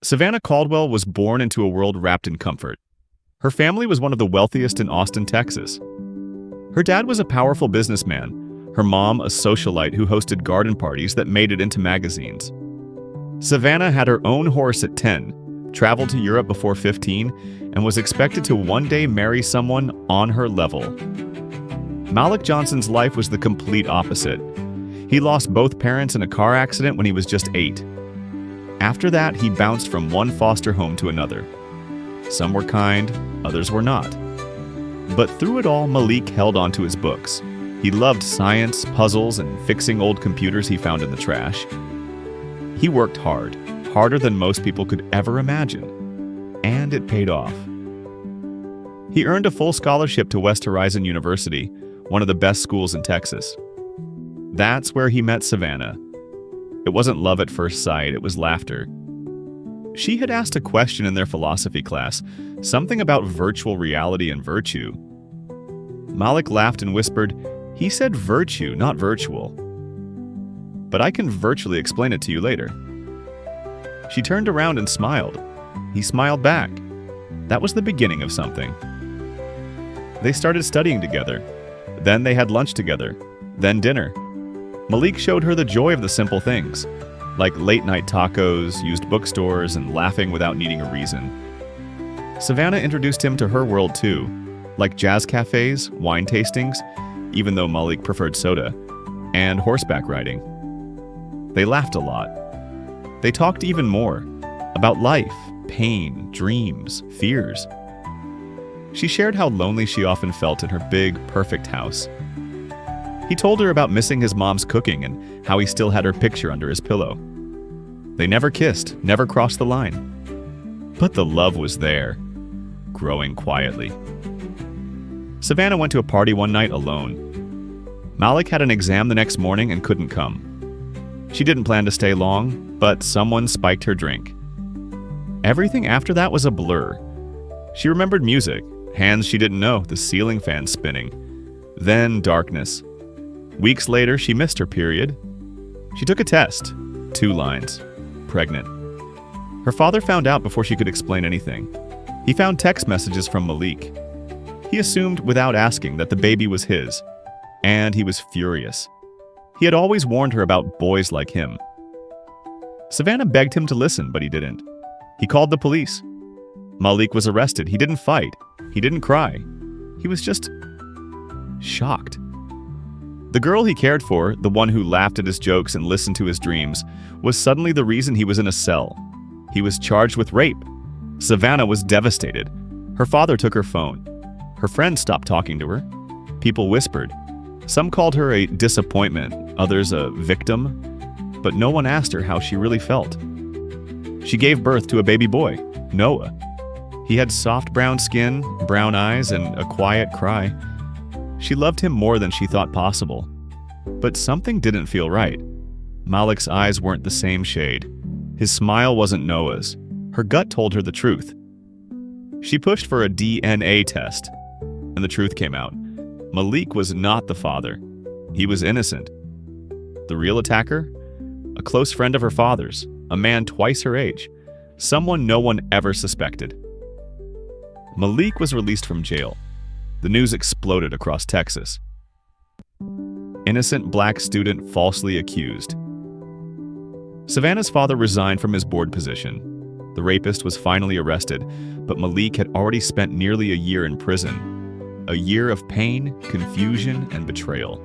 Savannah Caldwell was born into a world wrapped in comfort. Her family was one of the wealthiest in Austin, Texas. Her dad was a powerful businessman, her mom a socialite who hosted garden parties that made it into magazines. Savannah had her own horse at 10, traveled to Europe before 15, and was expected to one day marry someone on her level. Malik Johnson's life was the complete opposite. He lost both parents in a car accident when he was just 8. After that, he bounced from one foster home to another. Some were kind, others were not. But through it all, Malik held on to his books. He loved science, puzzles, and fixing old computers he found in the trash. He worked hard, harder than most people could ever imagine. And it paid off. He earned a full scholarship to West Horizon University, one of the best schools in Texas. That's where he met Savannah. It wasn't love at first sight, it was laughter. She had asked a question in their philosophy class, something about virtual reality and virtue. Malik laughed and whispered, "He said virtue, not virtual. But I can virtually explain it to you later." She turned around and smiled. He smiled back. That was the beginning of something. They started studying together. Then they had lunch together. Then dinner. Malik showed her the joy of the simple things, like late-night tacos, used bookstores, and laughing without needing a reason. Savannah introduced him to her world too, like jazz cafes, wine tastings, even though Malik preferred soda, and horseback riding. They laughed a lot. They talked even more, about life, pain, dreams, fears. She shared how lonely she often felt in her big, perfect house. He told her about missing his mom's cooking and how he still had her picture under his pillow. They never kissed, never crossed the line. But the love was there, growing quietly. Savannah went to a party one night alone. Malik had an exam the next morning and couldn't come. She didn't plan to stay long, but someone spiked her drink. Everything after that was a blur. She remembered music, hands she didn't know, the ceiling fan spinning. Then darkness. Weeks later, she missed her period. She took a test. 2 lines. Pregnant. Her father found out before she could explain anything. He found text messages from Malik. He assumed without asking that the baby was his. And he was furious. He had always warned her about boys like him. Savannah begged him to listen, but he didn't. He called the police. Malik was arrested. He didn't fight. He didn't cry. He was just shocked. The girl he cared for, the one who laughed at his jokes and listened to his dreams, was suddenly the reason he was in a cell. He was charged with rape. Savannah was devastated. Her father took her phone. Her friends stopped talking to her. People whispered. Some called her a disappointment, others a victim, but no one asked her how she really felt. She gave birth to a baby boy, Noah. He had soft brown skin, brown eyes, and a quiet cry. She loved him more than she thought possible. But something didn't feel right. Malik's eyes weren't the same shade. His smile wasn't Noah's. Her gut told her the truth. She pushed for a DNA test, and the truth came out. Malik was not the father. He was innocent. The real attacker? A close friend of her father's, a man twice her age, someone no one ever suspected. Malik was released from jail. The news exploded across Texas. Innocent black student falsely accused. Savannah's father resigned from his board position. The rapist was finally arrested, but Malik had already spent nearly a year in prison. A year of pain, confusion, and betrayal.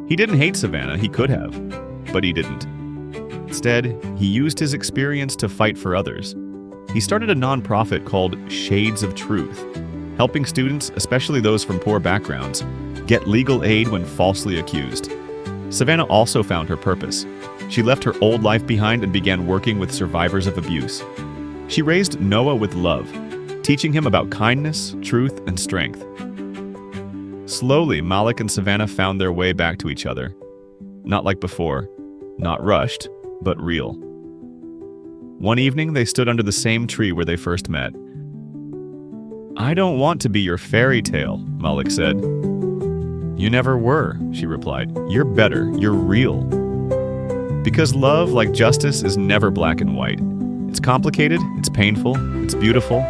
He didn't hate Savannah, he could have, but he didn't. Instead, he used his experience to fight for others. He started a nonprofit called Shades of Truth, helping students, especially those from poor backgrounds, get legal aid when falsely accused. Savannah also found her purpose. She left her old life behind and began working with survivors of abuse. She raised Noah with love, teaching him about kindness, truth, and strength. Slowly, Malik and Savannah found their way back to each other. Not like before, not rushed, but real. One evening, they stood under the same tree where they first met. "I don't want to be your fairy tale," Malik said. "You never were," she replied. "You're better. You're real." Because love, like justice, is never black and white. It's It's complicated, it's painful, it's beautiful,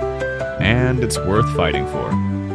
and it's worth fighting for.